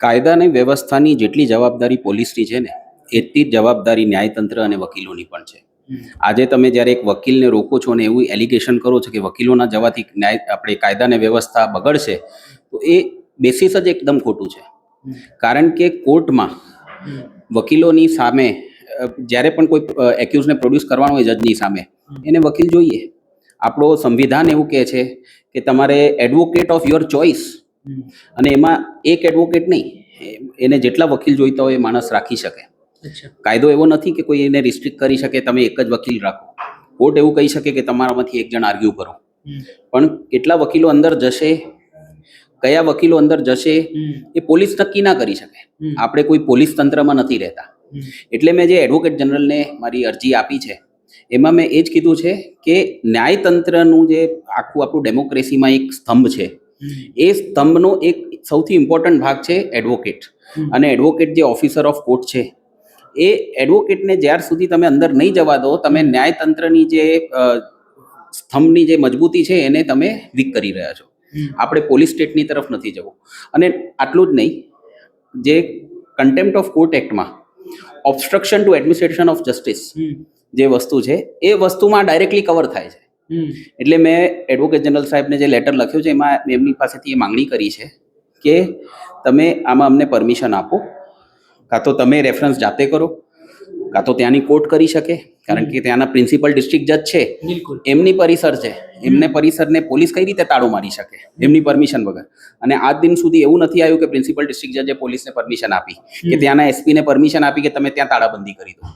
કાયદા અને વ્યવસ્થાની જેટલી જવાબદારી પોલીસની છે ને એટલી જ જવાબદારી ન્યાયતંત્ર અને વકીલોની પણ છે. આજે તમે જ્યારે એક વકીલને રોકો છો ને એવું એલિગેશન કરો છો કે વકીલોના જવાથી આપણે કાયદા અને વ્યવસ્થા બગડશે, તો એ બેસિસ જ એકદમ ખોટું છે. કારણ કે કોર્ટમાં વકીલોની સામે જ્યારે પણ કોઈ એક્યુઝને પ્રોડ્યુસ કરવાનો હોય જજની સામે, એને વકીલ જોઈએ. આપણો સંવિધાન એવું કહે છે કે તમારે એડવોકેટ ઓફ યોર ચોઇસ, અને એમાં એક એડવોકેટ નહીં, એને જેટલા વકીલ જોઈતા હોય એ માણસ રાખી શકે. કાયદો એવો નથી કે કોઈ એને રિસ્ટ્રિક્ટ કરી શકે તમે એક જ વકીલ રાખો. કોર્ટ એવું કહી શકે કે તમારામાંથી એક જણ આર્ગ્યુ કરો, પણ કેટલા વકીલો અંદર જશે, કયા વકીલો અંદર જશે, એ પોલીસ નક્કી ના કરી શકે. આપણે કોઈ પોલીસ તંત્રમાં નથી રહેતા. એટલે મેં જે એડવોકેટ જનરલને મારી અરજી આપી છે એમાં મેં એ જ કીધું છે કે ન્યાયતંત્રનું જે આખું આપણું ડેમોક્રેસીમાં એક સ્તંભ છે, એ સ્તંભનો એક સૌથી ઇમ્પોર્ટન્ટ ભાગ છે એડવોકેટ. અને એડવોકેટ જે ઓફિસર ઓફ કોર્ટ છે, એ એડવોકેટને જ્યાર સુધી તમે અંદર નહીં જવા દો, તમે ન્યાયતંત્રની જે સ્તંભની જે મજબૂતી છે એને તમે વીક કરી રહ્યા છો. આપણે પોલીસ સ્ટેટની તરફ નથી જવું. અને આટલું જ નહીં, જે કન્ટેમ્પ્ટ ઓફ કોર્ટ એક્ટમાં obstruction to administration of justice જે વસ્તુ છે, એ વસ્તુમાં ડાયરેક્ટલી કવર થાય છે. એટલે મેં એડવોકેટ જનરલ સાહેબને જે લેટર લખ્યો છે એમાં એમની પાસેથી એ માંગણી કરી છે કે તમે આમાં અમને પરમિશન આપો, કાં તો તમે રેફરન્સ જાતે કરો, કાં તો ત્યાંની કોર્ટ કરી શકે. કારણ કે ત્યાંના પ્રિન્સિપલ ડિસ્ટ્રિક્ટ જજ છે, એમની પરિસર છે, એમને પરિસરને પોલીસ કઈ રીતે તાળું મારી શકે એમની પરમિશન વગર? અને આજ દિન સુધી એવું નથી આવ્યું કે પ્રિન્સિપલ ડિસ્ટ્રિક્ટ જજે પોલીસને પરમિશન આપી કે ત્યાંના એસપીને પરમિશન આપી કે તમે ત્યાં તાળાબંધી કરી દો.